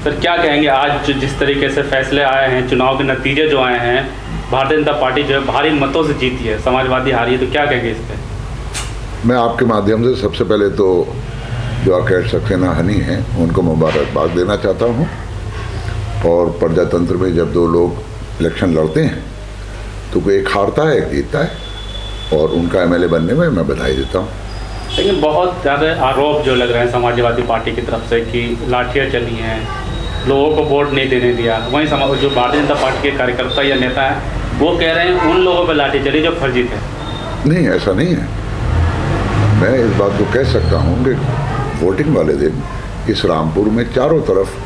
Sir क्या कहेंगे आज जिस तरीके से फैसले आए हैं, चुनाव के नतीजे जो आए हैं, भारतीय जनता पार्टी जो है भारी मतों से जीती है, समाजवादी हारी है, तो क्या कहेंगे इस पर? मैं आपके माध्यम से सबसे पहले तो जो अखिलेश सक्सेना हनी हैं उनको मुबारकबाद देना चाहता हूँ। और प्रजातंत्र में जब दो लोग इलेक्शन लड़ते हैं तो कोई एक हारता है एक जीतता है, और उनका एमएलए बनने में मैं बधाई देता हूँ। लेकिन बहुत ज़्यादा आरोप जो लग रहे हैं समाजवादी पार्टी की तरफ से कि लाठियाँ चली हैं, लोगों को वोट नहीं देने दिया। वहीं जो भारतीय जनता पार्टी के कार्यकर्ता या नेता हैं वो कह रहे हैं उन लोगों पर लाठी चली जो फर्जी थे। नहीं, ऐसा नहीं है। मैं इस बात को कह सकता हूँ कि वोटिंग वाले दिन इस रामपुर में चारों तरफ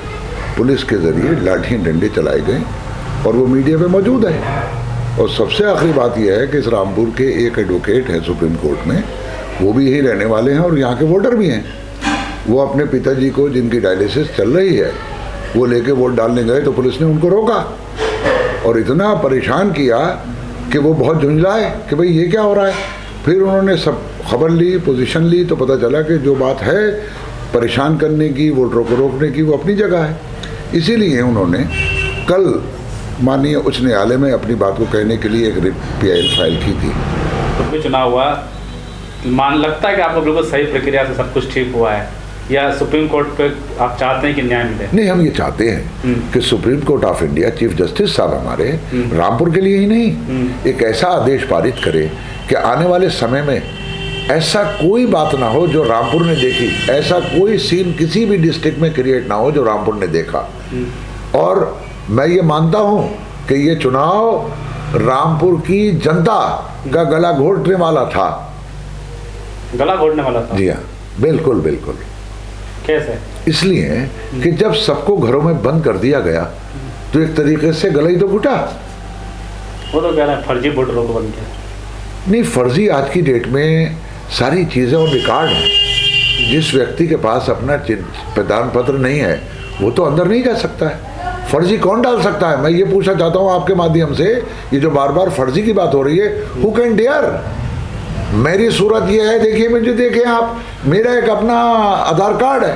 पुलिस के ज़रिए लाठियाँ डंडे चलाए गए और वो मीडिया पे मौजूद है। और सबसे आखिरी बात यह है कि इस रामपुर के एक एडवोकेट हैं सुप्रीम कोर्ट में, वो भी यही रहने वाले हैं और यहाँ के वोटर भी हैं। वो अपने पिताजी को, जिनकी डायलिसिस चल रही है, वो लेके वोट डालने गए तो पुलिस ने उनको रोका और इतना परेशान किया कि वो बहुत झुंझलाए कि भाई ये क्या हो रहा है। फिर उन्होंने सब खबर ली, पोजीशन ली, तो पता चला कि जो बात है परेशान करने की, वोटरों को रोकने की, वो अपनी जगह है। इसीलिए उन्होंने कल माननीय उच्च न्यायालय में अपनी बात को कहने के लिए एक रिट PIL फाइल की थी। तो भी चुनाव हुआ, लगता है कि आपको बिल्कुल सही प्रक्रिया से सब कुछ ठीक हुआ है, या सुप्रीम कोर्ट पे आप चाहते हैं कि न्याय मिले? नहीं, हम ये चाहते हैं कि supreme court of India, chief justice साहब हमारे रामपुर के लिए ही नहीं एक ऐसा आदेश पारित करे कि आने वाले समय में ऐसा कोई बात ना हो जो रामपुर ने देखी, ऐसा कोई सीन किसी भी डिस्ट्रिक्ट में क्रिएट ना हो जो रामपुर ने देखा। और मैं ये मानता हूँ कि ये चुनाव रामपुर की जनता का गला घोटने वाला था। गला घोटने वाला था? जी हाँ, बिल्कुल बिल्कुल। कैसे? इसलिए कि जब सबको घरों में बंद कर दिया गया तो एक तरीके से गला ही तो घुटा। वो तो कह रहे हैं फर्जी वोटरों को बंद किया। नहीं, फर्जी आज की डेट में सारी चीज़ें और रिकॉर्ड हैं। जिस व्यक्ति के पास अपना प्रदान पत्र नहीं है वो तो अंदर नहीं जा सकता है। फर्जी कौन डाल सकता है? मैं ये पूछना चाहता हूँ आपके माध्यम से, ये जो बार बार फर्जी की बात हो रही है, हु कैन डेयर? मेरी सूरत ये है, देखिए मुझे, देखें आप, मेरा एक अपना आधार कार्ड है,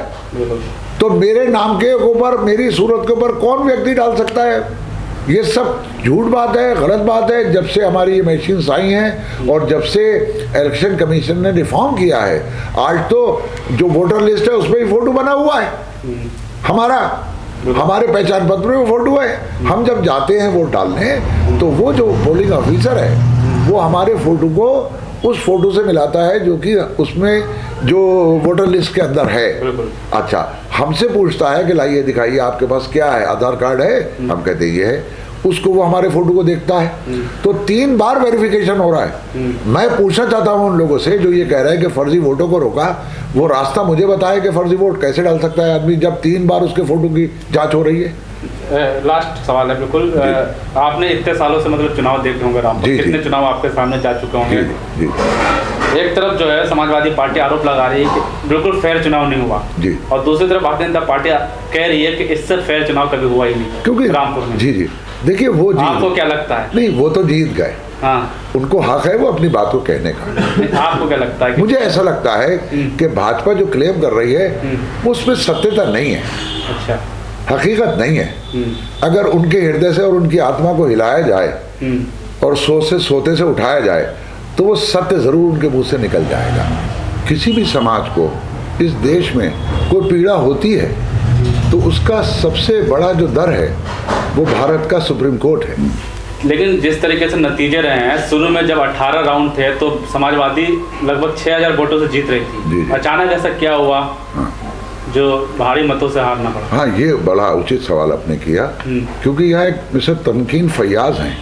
तो मेरे नाम के ऊपर, मेरी सूरत के ऊपर कौन व्यक्ति डाल सकता है? ये सब झूठ बात है, गलत बात है। जब से हमारी ये मशीन्स आई हैं और जब से इलेक्शन कमीशन ने रिफॉर्म किया है, आज तो जो वोटर लिस्ट है उसमें ही फोटो बना हुआ है हमारा, हमारे पहचान पत्र में फोटो है। हम जब जाते हैं वोट डालने तो वो जो पोलिंग ऑफिसर है वो हमारे फोटो को उस फोटो से मिलाता है जो कि उसमें जो वोटर लिस्ट के अंदर है। अच्छा, हमसे पूछता है कि लाइए दिखाइए आपके पास क्या है, आधार कार्ड है? हम कहते हैं ये है। उसको वो हमारे फोटो को देखता है, तो 3 बार वेरिफिकेशन हो रहा है। मैं पूछना चाहता हूँ उन लोगों से जो ये कह रहे हैं कि फर्जी वोटों को रोका, वो रास्ता मुझे बताए कि फर्जी वोट कैसे डाल सकता है आदमी जब 3 बार उसके फोटो की जांच हो रही है। लास्ट सवाल है, बिल्कुल आपने इतने सालों से मतलब चुनाव देखे होंगे रामपुर, कितने चुनाव आपके सामने जा चुके होंगे? जी। एक तरफ जो है समाजवादी पार्टी आरोप लगा रही है कि बिल्कुल फेयर चुनाव नहीं हुआ जी, और दूसरी तरफ भारतीय जनता पार्टी कह रही है कि इससे फेयर चुनाव कभी हुआ ही नहीं क्योंकि रामपुर में। जी, देखिए वो आपको क्या लगता है? नहीं, वो तो जीत गए। हाँ, उनको हक है वो अपनी बात को कहने का। आपको क्या लगता है? मुझे ऐसा लगता है कि भाजपा जो क्लेम कर रही है उसमें सत्यता नहीं है। अच्छा, हकीकत नहीं है। अगर उनके हृदय से और उनकी आत्मा को हिलाया जाए और सोते से उठाया जाए तो वो सत्य जरूर उनके मुंह से निकल जाएगा। किसी भी समाज को इस देश में कोई पीड़ा होती है तो उसका सबसे बड़ा जो दर है वो भारत का सुप्रीम कोर्ट है। लेकिन जिस तरीके से नतीजे रहे हैं, शुरू में जब 18 राउंड थे तो समाजवादी लगभग 6000 वोटों से जीत रही थी। अचानक ऐसा क्या हुआ जो भारी मतों से हारना पड़ा? हाँ, ये बड़ा उचित सवाल आपने किया, क्योंकि यहाँ एक मिस्टर तमकीन फैयाज हैं,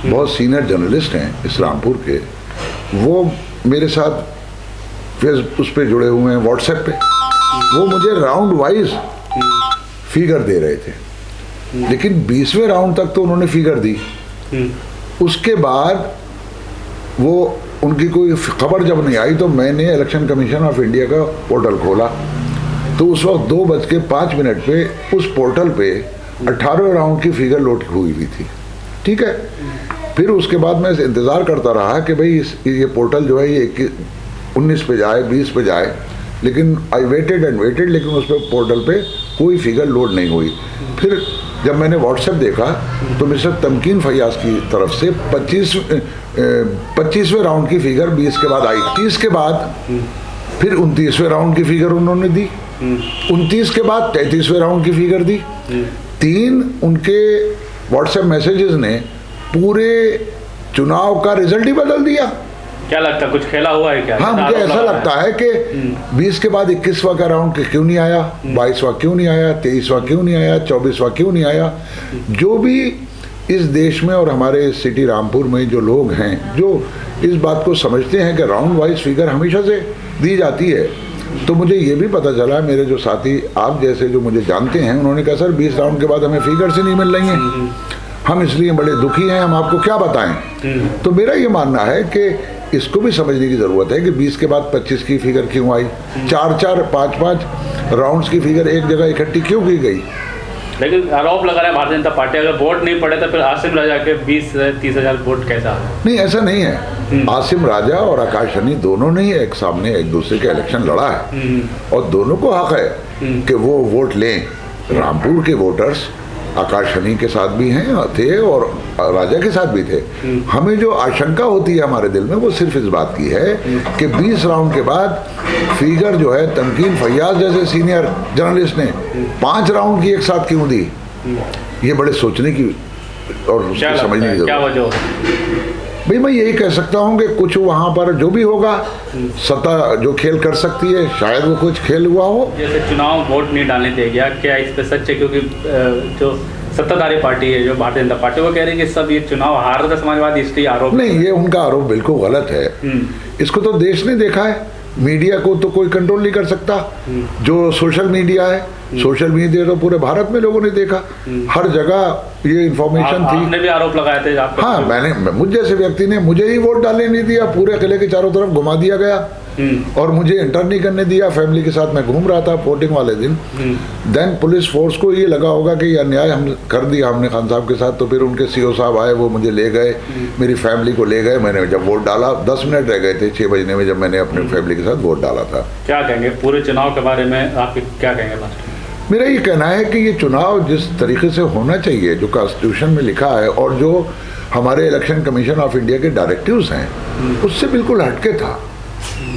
बहुत सीनियर जर्नलिस्ट हैं इस रामपुर के। वो मेरे साथ फेसबुक उस पर जुड़े हुए हैं, व्हाट्सएप पे। वो मुझे राउंड वाइज फिगर दे रहे थे, लेकिन 20वें राउंड तक तो उन्होंने फिगर दी। उसके बाद वो उनकी कोई खबर जब नहीं आई तो मैंने इलेक्शन कमीशन ऑफ इंडिया का पोर्टल खोला, तो उस वक्त 2:05 पे उस पोर्टल पे 18वें राउंड की फिगर लोड हुई हुई थी। ठीक है, फिर उसके बाद मैं इंतज़ार करता रहा कि भाई ये पोर्टल जो है ये 19 पे जाए, 20 पे जाए, लेकिन आई वेटेड एंड वेटेड, लेकिन उस पर पोर्टल पे कोई फिगर लोड नहीं हुई। फिर जब मैंने व्हाट्सएप देखा तो मिस्टर तमकीन फैयाज की तरफ से 25वें राउंड की फिगर 20 के बाद आई, 30 के बाद फिर 29वें राउंड की फिगर उन्होंने दी, 29 के बाद 33वें राउंड की फिगर दी। 3 उनके व्हाट्सएप मैसेजेस ने पूरे चुनाव का रिजल्ट ही बदल दिया। क्या लगता है कुछ खेला हुआ है क्या? हाँ, मुझे ऐसा लगता है कि 20 के बाद 21वां का राउंड क्यों नहीं आया, 22वां क्यों नहीं आया, 23वां क्यों नहीं आया, 24वां क्यों नहीं आया। जो भी इस देश में और हमारे सिटी रामपुर में जो लोग हैं जो इस बात को समझते हैं कि राउंड वाइज फिगर हमेशा से दी जाती है, तो मुझे ये भी पता चला, मेरे जो साथी आप जैसे जो मुझे जानते हैं उन्होंने कहा सर 20 राउंड के बाद हमें फिगर से नहीं मिल रही हैं, हम इसलिए बड़े दुखी हैं, हम आपको क्या बताएं। तो मेरा ये मानना है कि इसको भी समझने की ज़रूरत है कि 20 के बाद 25 की फिगर क्यों आई, 4-4, 5-5 राउंड्स की फिगर एक जगह इकट्ठी क्यों की गई। लेकिन आरोप लगा रहा है भारतीय जनता पार्टी अगर वोट नहीं पड़े तो फिर आसिम राजा के 20-30 हज़ार वोट कैसा है? नहीं, ऐसा नहीं है। आसिम राजा और आकाश हनी दोनों ने ही एक सामने एक दूसरे के इलेक्शन लड़ा है और दोनों को हक है कि वो वोट लें। रामपुर के वोटर्स आकाश हनी के साथ भी हैं थे और राजा के साथ भी थे। हमें जो आशंका होती है हमारे दिल में वो सिर्फ इस बात की है कि 20 राउंड के बाद फिगर जो है तमकीन फैयाज जैसे सीनियर जर्नलिस्ट ने 5 राउंड की एक साथ क्यों दी, ये बड़े सोचने की और समझने की जरूरत है। भाई मैं यही कह सकता हूँ कि कुछ वहाँ पर जो भी होगा सत्ता जो खेल कर सकती है, शायद वो कुछ खेल हुआ हो। जैसे चुनाव वोट नहीं डालने दे गया, क्या इस पे सच है? क्योंकि जो सत्ताधारी पार्टी है जो भारतीय जनता पार्टी वो कह रही है कि सब ये चुनाव हार रहा था समाजवादी, इसलिए आरोप नहीं, ये उनका आरोप बिल्कुल गलत है। इसको तो देश ने देखा है, मीडिया को तो कोई कंट्रोल नहीं कर सकता। जो सोशल मीडिया है, सोशल मीडिया तो पूरे भारत में लोगों ने देखा, हर जगह ये इंफॉर्मेशन थी। आपने भी आरोप लगाए थे आप? हाँ, मुझ जैसे व्यक्ति ने मुझे ही वोट डालने नहीं दिया, पूरे किले के चारों तरफ घुमा दिया गया और मुझे एंटर नहीं करने दिया। फैमिली के साथ मैं घूम रहा था वोटिंग वाले दिन। देन पुलिस फोर्स को ये लगा होगा कि ये अन्याय हम कर दिया हमने खान साहब के साथ, तो फिर उनके सीओ साहब आए, वो मुझे ले गए, मेरी फैमिली को ले गए। मैंने जब वोट डाला 10 मिनट रह गए थे 6 बजने में, जब मैंने अपनी फैमिली के साथ वोट डाला था। क्या कहेंगे पूरे चुनाव के बारे में, आप क्या कहेंगे लास्ट? मेरा ये कहना है कि ये चुनाव जिस तरीके से होना चाहिए, जो कॉन्स्टिट्यूशन में लिखा है और जो हमारे इलेक्शन कमीशन ऑफ इंडिया के डायरेक्टिव्स हैं, उससे बिल्कुल हटके था।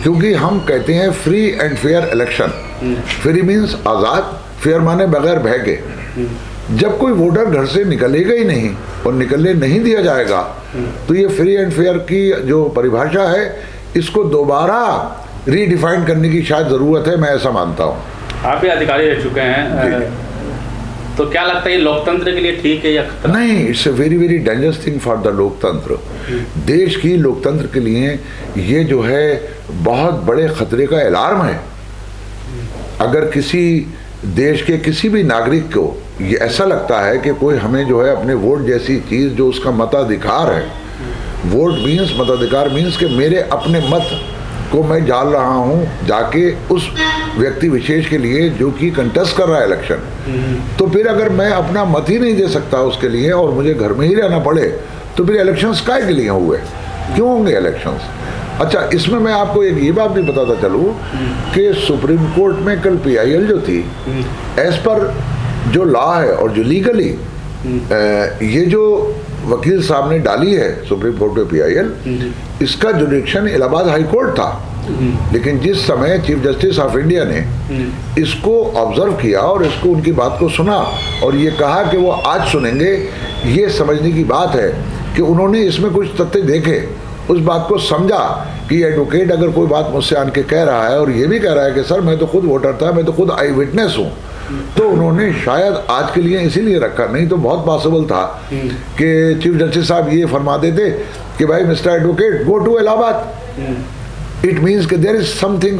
क्योंकि हम कहते हैं free and fair election. Free means Azad, fair माने बगैर भय के। जब कोई वोटर घर से निकलेगा ही नहीं और निकलने नहीं दिया जाएगा, तो ये फ्री एंड फेयर की जो परिभाषा है इसको दोबारा रीडिफाइन करने की शायद ज़रूरत है, मैं ऐसा मानता हूँ। आप ही अधिकारी रह चुके हैं, तो क्या लगता है ये लोकतंत्र के लिए ठीक है या खतरा? नहीं, it's a very very dangerous thing for the लोकतंत्र। देश की लोकतंत्र के लिए ये जो है बहुत बड़े खतरे का अलार्म है। अगर किसी देश के किसी भी नागरिक को ये ऐसा लगता है कि कोई हमें जो है अपने वोट जैसी चीज़ जो उसका मताधिकार है, वोट मीन्स मताधिकार मीन्स कि मेरे अपने मत को मैं डाल रहा हूँ जाके उस व्यक्ति विशेष के लिए जो कि कंटेस्ट कर रहा है इलेक्शन, तो फिर अगर मैं अपना मत ही नहीं दे सकता उसके लिए और मुझे घर में ही रहना पड़े, तो फिर इलेक्शंस काय के लिए हुए, क्यों होंगे इलेक्शंस? अच्छा, इसमें मैं आपको एक ये बात भी बताता चलूँ कि सुप्रीम कोर्ट में कल PIL जो थी, एज पर जो लॉ है और जो लीगली ये जो वकील साहब ने डाली है सुप्रीम कोर्ट में PIL, इसका जुडिक्शन इलाहाबाद हाई कोर्ट था। लेकिन जिस समय चीफ जस्टिस ऑफ इंडिया ने इसको ऑब्जर्व किया और इसको उनकी बात को सुना और ये कहा कि वो आज सुनेंगे, ये समझने की बात है कि उन्होंने इसमें कुछ तथ्य देखे, उस बात को समझा कि एडवोकेट अगर कोई बात मुझसे आन के कह रहा है और ये भी कह रहा है कि सर मैं तो खुद वोटर था, मैं तो खुद आई विटनेस हूँ, तो उन्होंने शायद आज के लिए इसीलिए रखा। नहीं तो बहुत पॉसिबल था कि चीफ जस्टिस साहब ये फरमा देते कि भाई mister advocate go to Allahabad. It means कि there is something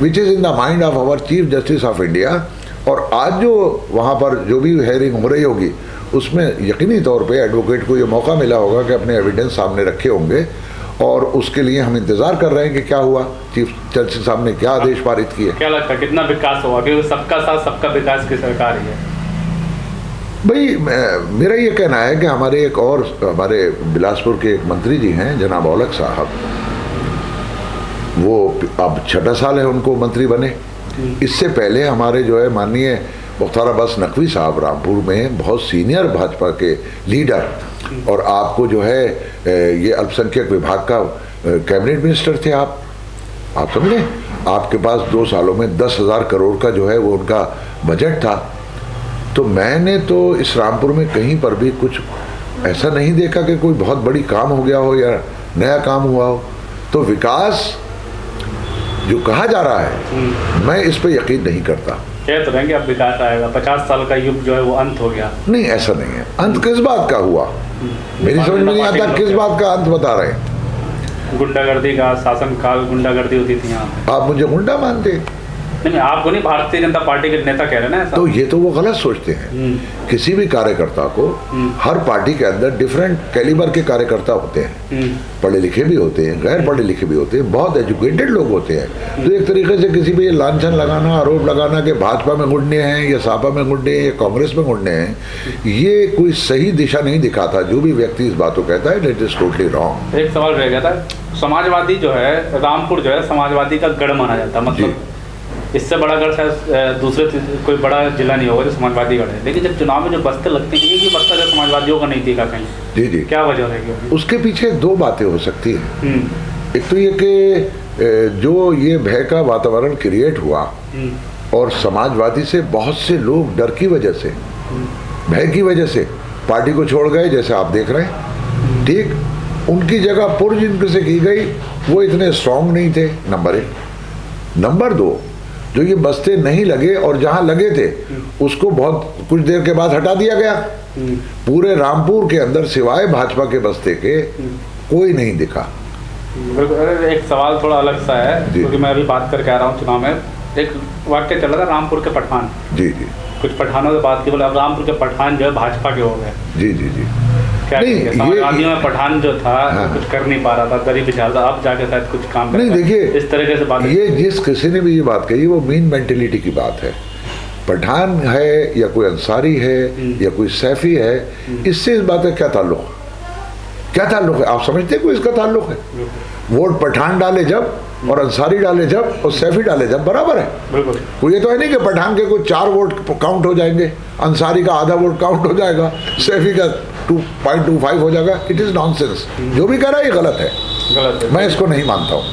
which is in the mind of our chief justice of India. और आज जो वहाँ पर जो भी हेयरिंग हो रही होगी उसमें यकीनी तौर पे एडवोकेट को ये मौका मिला होगा कि अपने एविडेंस सामने रखे होंगे और उसके लिए हम इंतज़ार कर रहे हैं कि क्या हुआ, चीफ जस्टिस साहब ने क्या आदेश पारित किए। क्या लगता है कितना विकास हुआ? क्योंकि सबका साथ सबका विकास की सरकार ही है। भाई मेरा ये कहना है कि हमारे एक और हमारे बिलासपुर के एक मंत्री जी हैं जनाब औलख साहब, वो अब 6ठा साल है उनको मंत्री बने। इससे पहले हमारे जो है माननीय मुख्तार अब्बास नकवी साहब रामपुर में बहुत सीनियर भाजपा के लीडर, और आपको जो है ये अल्पसंख्यक विभाग का कैबिनेट मिनिस्टर थे आप समझे। आपके पास 2 सालों में 10,000 करोड़ का जो है वो उनका बजट था। तो मैंने तो इस रामपुर में कहीं पर भी कुछ ऐसा नहीं देखा कि कोई बहुत बड़ी काम हो गया हो या नया काम हुआ हो। तो विकास जो कहा जा रहा है मैं इस पे यकीन नहीं करता। कह तो रहेंगे अब विकास आएगा, 50 साल का युग जो है वो अंत हो गया। नहीं, ऐसा नहीं है। अंत किस बात का हुआ, मेरी समझ में नहीं आता किस बात का अंत बता रहे हैं। गुंडागर्दी का शासनकाल, गुंडागर्दी होती थी यहाँ। आप मुझे गुंडा मानते? नहीं, आपको नहीं, भारतीय जनता पार्टी के नेता कह रहे हैं ना ऐसा। तो ये तो वो गलत सोचते हैं। किसी भी कार्यकर्ता को हर पार्टी के अंदर डिफरेंट कैलिबर के कार्यकर्ता होते हैं, पढ़े लिखे भी होते हैं, गैर पढ़े लिखे भी होते हैं, बहुत एजुकेटेड लोग होते हैं। तो एक तरीके से किसी भी लांछन लगाना, आरोप लगाना कि भाजपा में गुंडे हैं या सापा में गुंडे हैं या कांग्रेस में गुंडे हैं, ये कोई सही दिशा नहीं दिखाता। जो भी व्यक्ति इस बात को कहता है इट इज टोटली रॉन्ग। एक सवाल रह गया था, समाजवादी जो है रामपुर जो है समाजवादी का गढ़ माना जाता है, मतलब इससे बड़ा गढ़ शायद दूसरे कोई बड़ा जिला नहीं होगा जो समाजवादी गढ़ है। लेकिन जब चुनाव में जो बस्ते लगते हैं, एक ही बस्ता जो समाजवादियों का नहीं दिखा कहीं। जी जी, क्या वजह रहेगी? उसके पीछे 2 बातें हो सकती हैं। एक तो ये कि जो ये भय का वातावरण क्रिएट हुआ और समाजवादी से बहुत से लोग डर की वजह से, भय की वजह से पार्टी को छोड़ गए, जैसे आप देख रहे हैं। ठीक, उनकी जगह पुर जिनसे की गई वो इतने स्ट्रांग नहीं थे, नंबर 1। नंबर 2, जो ये बस्ते नहीं लगे और जहां लगे थे उसको बहुत कुछ देर के बाद हटा दिया गया। पूरे रामपुर के अंदर सिवाय भाजपा के बस्ते के कोई नहीं दिखा। एक सवाल थोड़ा अलग सा है, क्योंकि मैं अभी बात करके आ रहा हूँ चुनाव में। एक वाक्य चला था रामपुर के पठान। जी जी, कुछ पठानों से बात की, बोले अब रामपुर के पठान जो है भाजपा के हो गए। जी जी जी, समाजवादियों में पठान जो था कुछ कर नहीं पा रहा था, गरीब ज्यादा, अब जाके शायद कुछ काम नहीं। देखिए, इस तरीके से बात, ये जिस किसी ने भी ये बात कही वो मीन मेंटेलिटी की बात है। पठान है या कोई अंसारी है या कोई सैफी है, इससे इस बात का क्या ताल्लुक, क्या ताल्लुक है? आप समझते हैं कोई इसका ताल्लुक है? वोट पठान डाले जब और अंसारी डाले जब और सैफी डाले जब बराबर है। कोई ये तो है नहीं कि पठान के कोई 4 वोट काउंट हो जाएंगे, अंसारी का आधा वोट काउंट हो जाएगा, सैफी का 2.25 हो जाएगा। It is nonsense. जो भी कह रहा है ये गलत है, मैं इसको नहीं मानता हूँ।